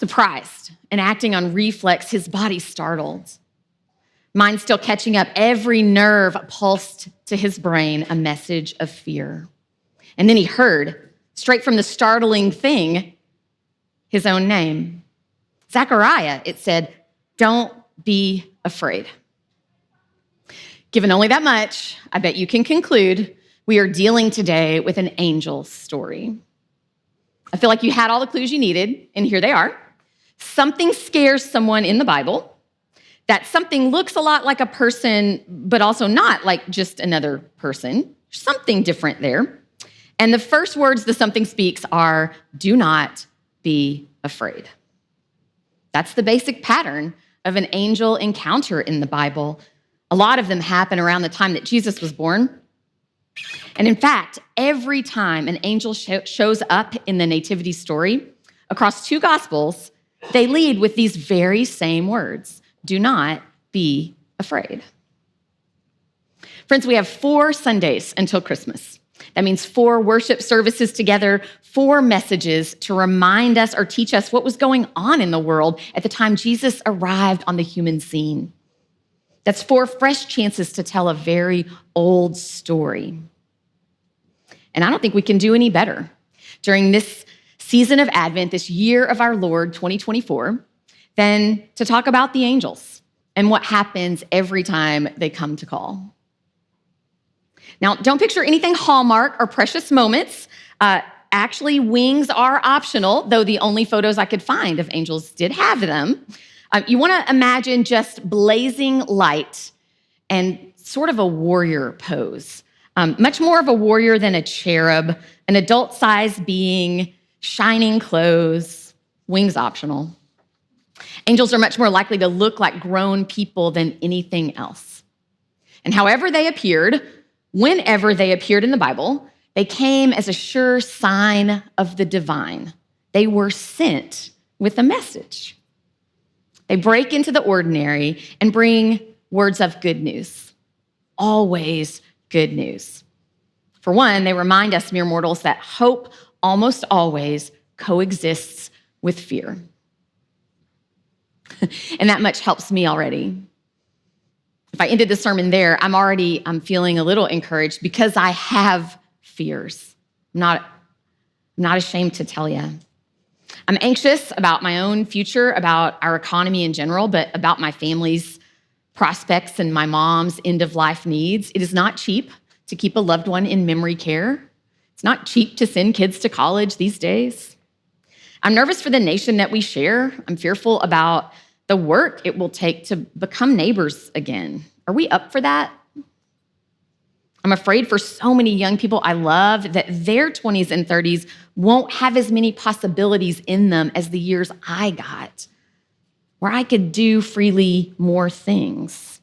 Surprised and acting on reflex, his body startled. Mind still catching up, every nerve pulsed to his brain a message of fear. And then he heard, straight from the startling thing, his own name. Zechariah, it said, "Don't be afraid." Given only that much, I bet you can conclude we are dealing today with an angel story. I feel like you had all the clues you needed, and here they are. Something scares someone in the Bible. That something looks a lot like a person, but also not like just another person. Something different there. And the first words the something speaks are, "Do not be afraid." That's the basic pattern of an angel encounter in the Bible. A lot of them happen around the time that Jesus was born. And in fact, every time an angel shows up in the nativity story, across two gospels, they lead with these very same words: do not be afraid. Friends, we have 4 Sundays until Christmas. That means 4 worship services together, 4 messages to remind us or teach us what was going on in the world at the time Jesus arrived on the human scene. That's 4 fresh chances to tell a very old story. And I don't think we can do any better during this season of Advent, this year of our Lord, 2024, than to talk about the angels and what happens every time they come to call. Now, don't picture anything Hallmark or precious moments. Actually, wings are optional, though the only photos I could find of angels did have them. You want to imagine just blazing light and sort of a warrior pose. Much more of a warrior than a cherub, an adult-sized being, shining clothes, wings optional. Angels are much more likely to look like grown people than anything else. And however they appeared, whenever they appeared in the Bible, they came as a sure sign of the divine. They were sent with a message. They break into the ordinary and bring words of good news. Always good news. For one, they remind us mere mortals that hope almost always coexists with fear. And that much helps me already. If I ended the sermon there, I'm feeling a little encouraged because I have fears. I'm not ashamed to tell you. I'm anxious about my own future, about our economy in general, but about my family's prospects and my mom's end-of-life needs. It is not cheap to keep a loved one in memory care. It's not cheap to send kids to college these days. I'm nervous for the nation that we share. I'm fearful about the work it will take to become neighbors again. Are we up for that? I'm afraid for so many young people I love that their 20s and 30s won't have as many possibilities in them as the years I got, where I could do freely more things.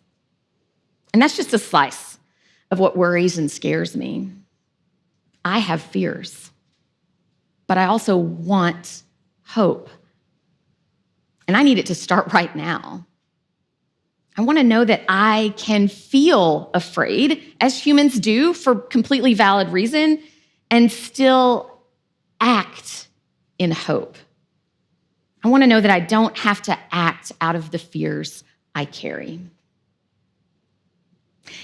And that's just a slice of what worries and scares me. I have fears, but I also want hope. And I need it to start right now. I want to know that I can feel afraid, as humans do, for completely valid reason, and still act in hope. I want to know that I don't have to act out of the fears I carry.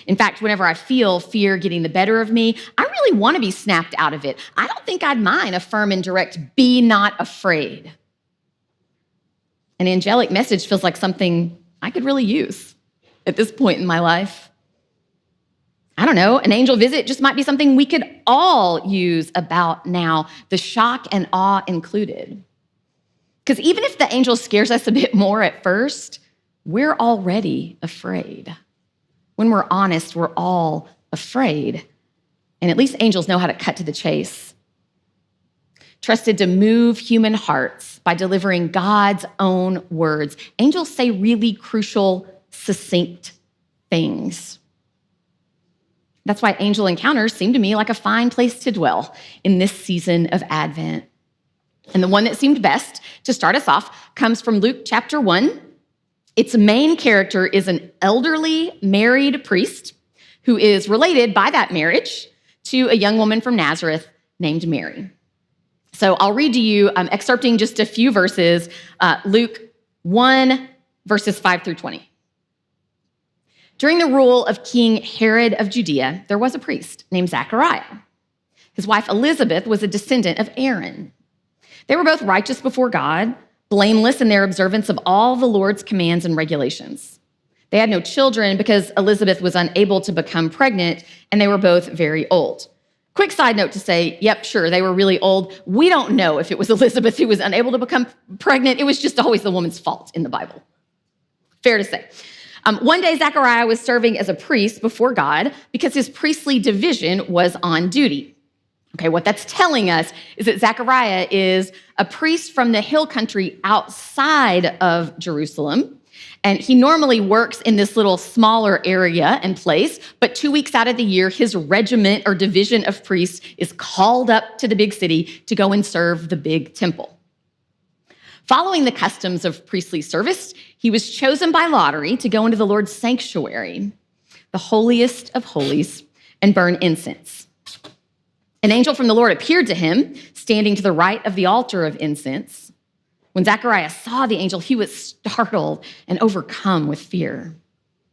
In fact, whenever I feel fear getting the better of me, I really want to be snapped out of it. I don't think I'd mind a firm and direct, "Be not afraid." An angelic message feels like something I could really use at this point in my life. I don't know, an angel visit just might be something we could all use about now, the shock and awe included. Because even if the angel scares us a bit more at first, we're already afraid. When we're honest, we're all afraid. And at least angels know how to cut to the chase. Trusted to move human hearts by delivering God's own words. Angels say really crucial, succinct things. That's why angel encounters seem to me like a fine place to dwell in this season of Advent. And the one that seemed best to start us off comes from Luke chapter 1. Its main character is an elderly married priest who is related by that marriage to a young woman from Nazareth named Mary. So I'll read to you, excerpting just a few verses, Luke 1, verses 5 through 20. During the rule of King Herod of Judea, there was a priest named Zechariah. His wife Elizabeth was a descendant of Aaron. They were both righteous before God, blameless in their observance of all the Lord's commands and regulations. They had no children because Elizabeth was unable to become pregnant, and they were both very old. Quick side note to say, yep, sure, they were really old. We don't know if it was Elizabeth who was unable to become pregnant. It was just always the woman's fault in the Bible. Fair to say. One day, Zechariah was serving as a priest before God because his priestly division was on duty. Okay, what that's telling us is that Zechariah is a priest from the hill country outside of Jerusalem, and he normally works in this little smaller area and place, but 2 weeks out of the year, his regiment or division of priests is called up to the big city to go and serve the big temple. Following the customs of priestly service, he was chosen by lottery to go into the Lord's sanctuary, the holiest of holies, and burn incense. An angel from the Lord appeared to him, standing to the right of the altar of incense. When Zechariah saw the angel, he was startled and overcome with fear.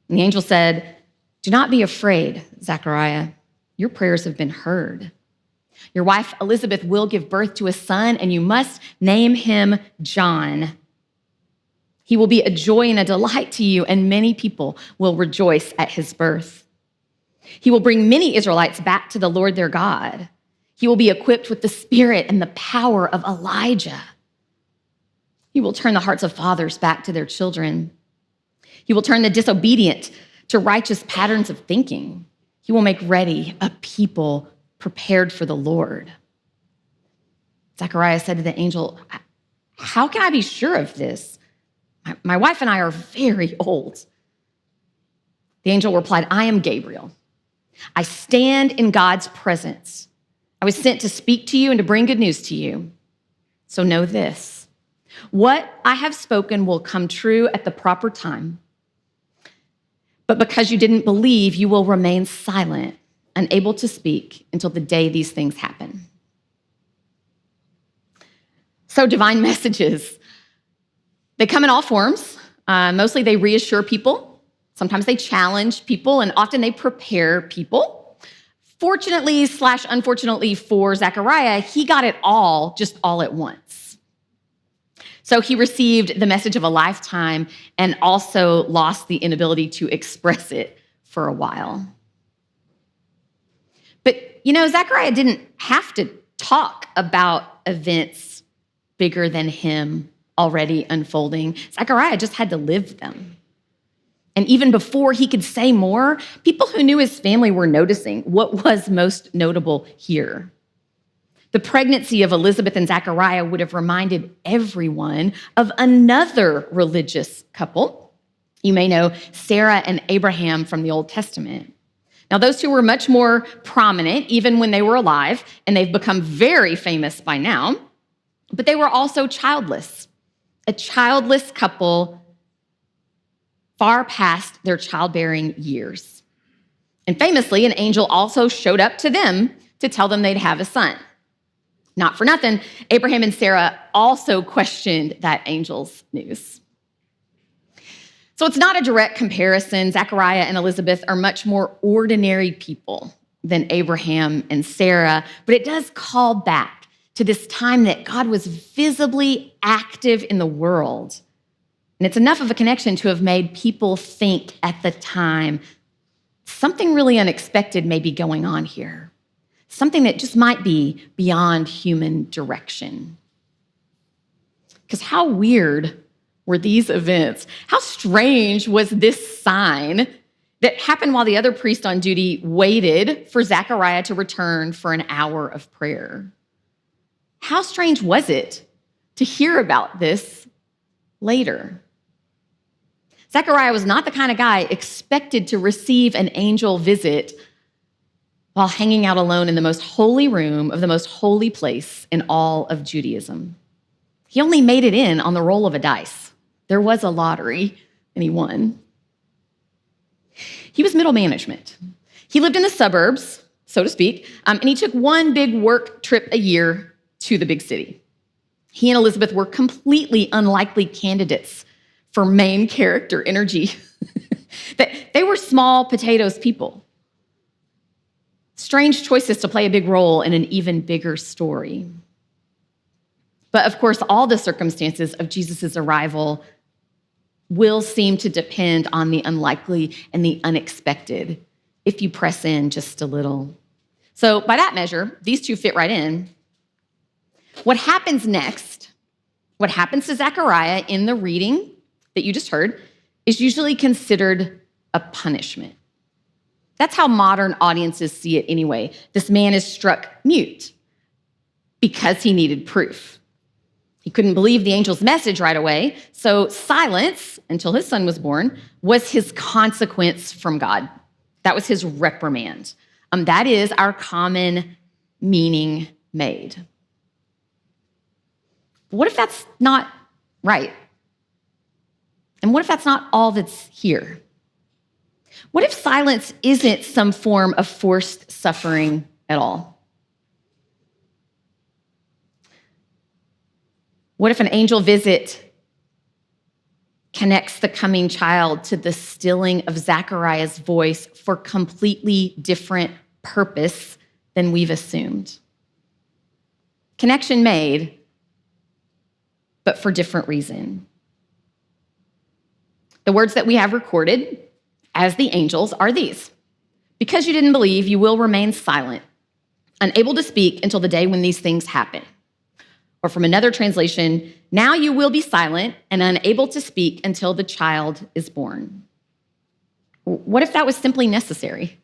And the angel said, "Do not be afraid, Zechariah. Your prayers have been heard. Your wife Elizabeth will give birth to a son, and you must name him John. He will be a joy and a delight to you, and many people will rejoice at his birth. He will bring many Israelites back to the Lord their God. He will be equipped with the spirit and the power of Elijah. He will turn the hearts of fathers back to their children. He will turn the disobedient to righteous patterns of thinking. He will make ready a people prepared for the Lord." Zechariah said to the angel, "How can I be sure of this? My wife and I are very old." The angel replied, "I am Gabriel. I stand in God's presence. I was sent to speak to you and to bring good news to you. So know this: what I have spoken will come true at the proper time. But because you didn't believe, you will remain silent, unable to speak until the day these things happen." So divine messages, they come in all forms. Mostly they reassure people. Sometimes they challenge people, and often they prepare people. Fortunately / unfortunately for Zechariah, he got it all, just all at once. So he received the message of a lifetime and also lost the inability to express it for a while. But, Zechariah didn't have to talk about events bigger than him already unfolding. Zechariah just had to live them. And even before he could say more, people who knew his family were noticing what was most notable here. The pregnancy of Elizabeth and Zechariah would have reminded everyone of another religious couple. You may know Sarah and Abraham from the Old Testament. Now, those two were much more prominent even when they were alive, and they've become very famous by now, but they were also childless, a childless couple far past their childbearing years. And famously, an angel also showed up to them to tell them they'd have a son. Not for nothing, Abraham and Sarah also questioned that angel's news. So it's not a direct comparison. Zechariah and Elizabeth are much more ordinary people than Abraham and Sarah, but it does call back to this time that God was visibly active in the world. And it's enough of a connection to have made people think at the time, something really unexpected may be going on here. Something that just might be beyond human direction. Because how weird were these events? How strange was this sign that happened while the other priest on duty waited for Zechariah to return for an hour of prayer? How strange was it to hear about this later? Zechariah was not the kind of guy expected to receive an angel visit while hanging out alone in the most holy room of the most holy place in all of Judaism. He only made it in on the roll of a dice. There was a lottery, and he won. He was middle management. He lived in the suburbs, so to speak, and he took one big work trip a year to the big city. He and Elizabeth were completely unlikely candidates for main character energy. They were small potatoes people. Strange choices to play a big role in an even bigger story. But of course, all the circumstances of Jesus' arrival will seem to depend on the unlikely and the unexpected if you press in just a little. So by that measure, these two fit right in. What happens next, what happens to Zechariah in the reading that you just heard, is usually considered a punishment. That's how modern audiences see it anyway. This man is struck mute because he needed proof. He couldn't believe the angel's message right away, so silence until his son was born was his consequence from God. That was his reprimand. That is our common meaning made. What if that's not right? And what if that's not all that's here? What if silence isn't some form of forced suffering at all? What if an angel visit connects the coming child to the stilling of Zechariah's voice for completely different purpose than we've assumed? Connection made, but for different reason. The words that we have recorded as the angels are these: because you didn't believe, you will remain silent, unable to speak until the day when these things happen. Or from another translation, now you will be silent and unable to speak until the child is born. What if that was simply necessary?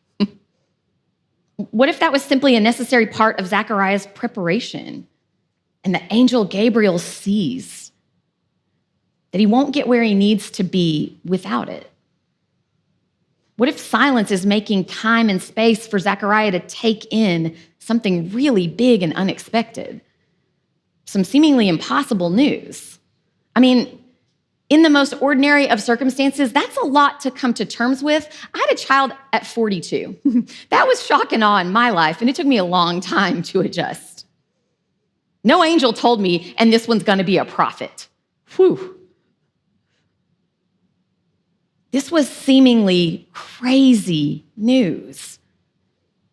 What if that was simply a necessary part of Zechariah's preparation? And the angel Gabriel sees that he won't get where he needs to be without it. What if silence is making time and space for Zechariah to take in something really big and unexpected? Some seemingly impossible news. I mean, in the most ordinary of circumstances, that's a lot to come to terms with. I had a child at 42. That was shock and awe in my life, and it took me a long time to adjust. No angel told me, and this one's gonna be a prophet. Whew. This was seemingly crazy news.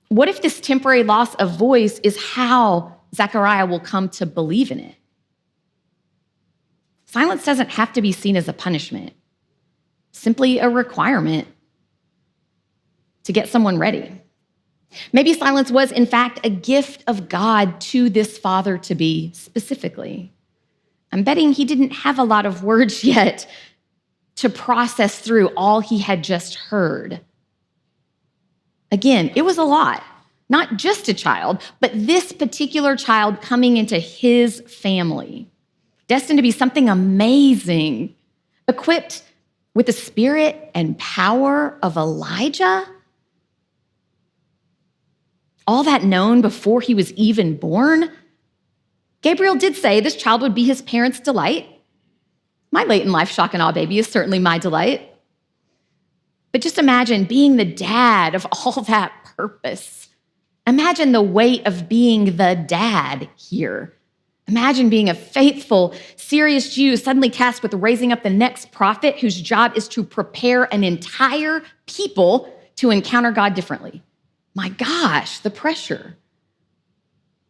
What if this temporary loss of voice is how Zechariah will come to believe in it? Silence doesn't have to be seen as a punishment, simply a requirement to get someone ready. Maybe silence was, in fact, a gift of God to this father-to-be specifically. I'm betting he didn't have a lot of words yet to process through all he had just heard. Again, it was a lot. Not just a child, but this particular child coming into his family, destined to be something amazing, equipped with the spirit and power of Elijah. All that known before he was even born. Gabriel did say this child would be his parents' delight. My late in life shock and awe baby is certainly my delight. But just imagine being the dad of all that purpose. Imagine the weight of being the dad here. Imagine being a faithful, serious Jew suddenly tasked with raising up the next prophet whose job is to prepare an entire people to encounter God differently. My gosh, the pressure.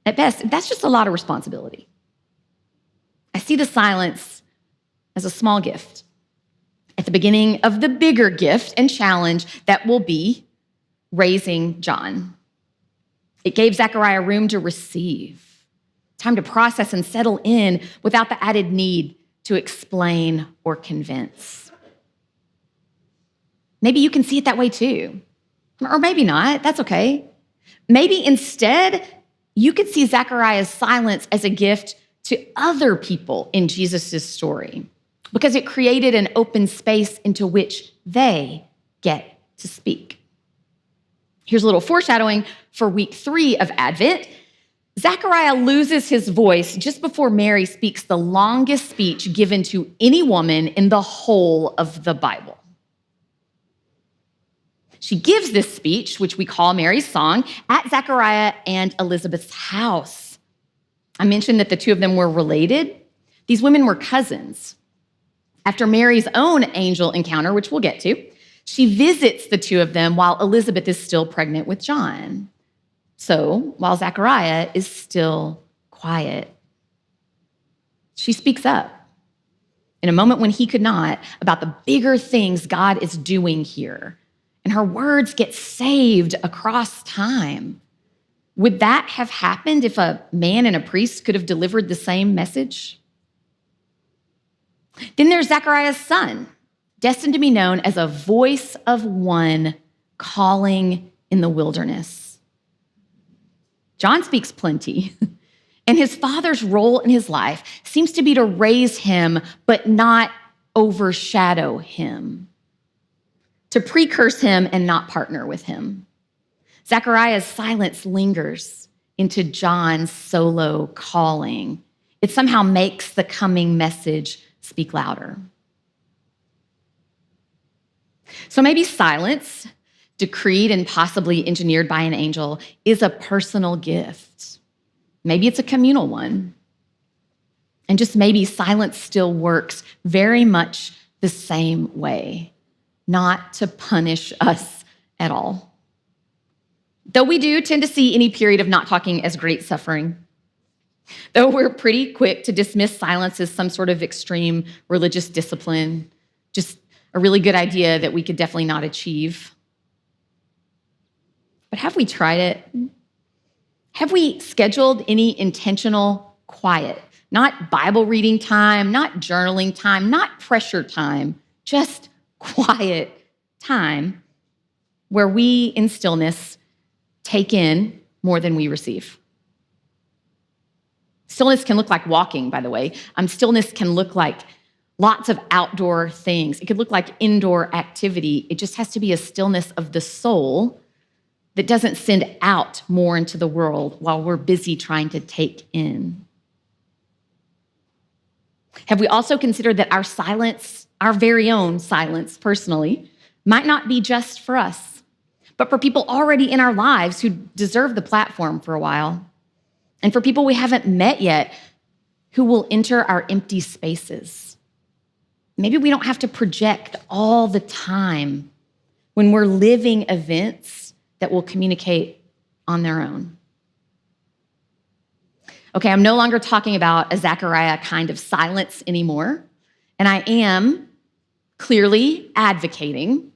At best, that's just a lot of responsibility. I see the silence as a small gift at the beginning of the bigger gift and challenge that will be raising John. It gave Zechariah room to receive, time to process and settle in without the added need to explain or convince. Maybe you can see it that way too, or maybe not. That's okay. Maybe instead, you could see Zechariah's silence as a gift to other people in Jesus' story because it created an open space into which they get to speak. Here's a little foreshadowing for week 3 of Advent. Zechariah loses his voice just before Mary speaks the longest speech given to any woman in the whole of the Bible. She gives this speech, which we call Mary's song, at Zechariah and Elizabeth's house. I mentioned that the two of them were related. These women were cousins. After Mary's own angel encounter, which we'll get to, she visits the two of them while Elizabeth is still pregnant with John. So while Zechariah is still quiet, she speaks up in a moment when he could not about the bigger things God is doing here. And her words get saved across time. Would that have happened if a man and a priest could have delivered the same message? Then there's Zechariah's son, destined to be known as a voice of one calling in the wilderness. John speaks plenty, and his father's role in his life seems to be to raise him, but not overshadow him, to precurse him and not partner with him. Zechariah's silence lingers into John's solo calling. It somehow makes the coming message speak louder. So maybe silence, decreed and possibly engineered by an angel, is a personal gift. Maybe it's a communal one. And just maybe silence still works very much the same way, not to punish us at all. Though we do tend to see any period of not talking as great suffering, though we're pretty quick to dismiss silence as some sort of extreme religious discipline, just a really good idea that we could definitely not achieve. But have we tried it? Have we scheduled any intentional quiet? Not Bible reading time, not journaling time, not pressure time, just quiet time where we, in stillness, take in more than we receive. Stillness can look like walking, by the way. Stillness can look like lots of outdoor things. It could look like indoor activity. It just has to be a stillness of the soul that doesn't send out more into the world while we're busy trying to take in. Have we also considered that our silence, our very own silence personally, might not be just for us, but for people already in our lives who deserve the platform for a while, and for people we haven't met yet who will enter our empty spaces? Maybe we don't have to project all the time when we're living events that will communicate on their own. Okay, I'm no longer talking about a Zechariah kind of silence anymore, and I am clearly advocating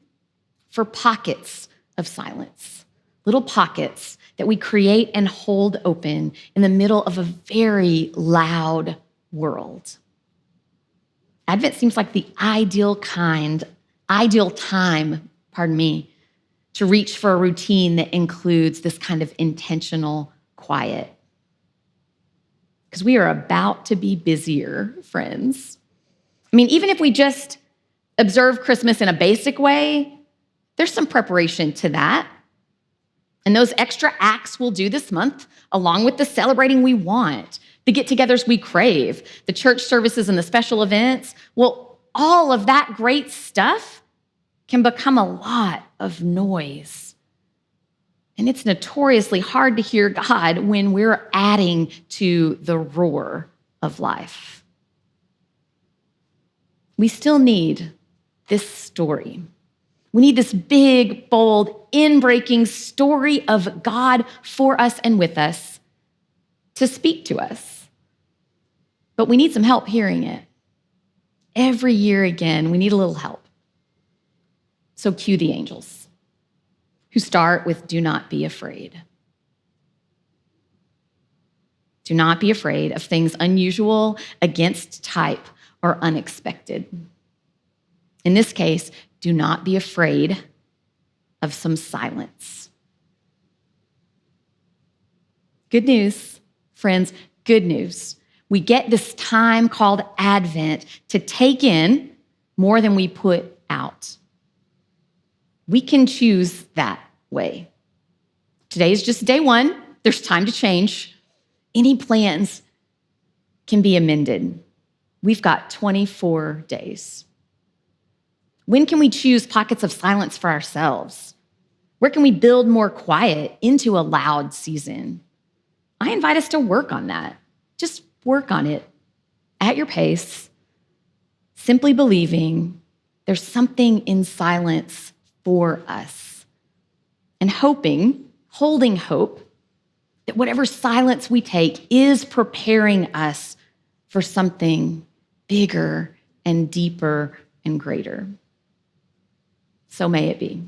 for pockets of silence, little pockets that we create and hold open in the middle of a very loud world. Advent seems like the ideal time, to reach for a routine that includes this kind of intentional quiet. Because we are about to be busier, friends. Even if we just observe Christmas in a basic way, there's some preparation to that. And those extra acts we'll do this month, along with the celebrating we want, the get-togethers we crave, the church services and the special events, well, all of that great stuff can become a lot of noise. And it's notoriously hard to hear God when we're adding to the roar of life. We still need this story. We need this big, bold, in-breaking story of God for us and with us to speak to us. But we need some help hearing it. Every year again, we need a little help. So cue the angels, who start with, "Do not be afraid." Do not be afraid of things unusual, against type, or unexpected. In this case, do not be afraid of some silence. Good news, friends, good news. We get this time called Advent to take in more than we put out. We can choose that way. Today is just day one. There's time to change. Any plans can be amended. We've got 24 days. When can we choose pockets of silence for ourselves? Where can we build more quiet into a loud season? I invite us to work on that. Just work on it at your pace, simply believing there's something in silence for us, and holding hope that whatever silence we take is preparing us for something bigger and deeper and greater. So may it be.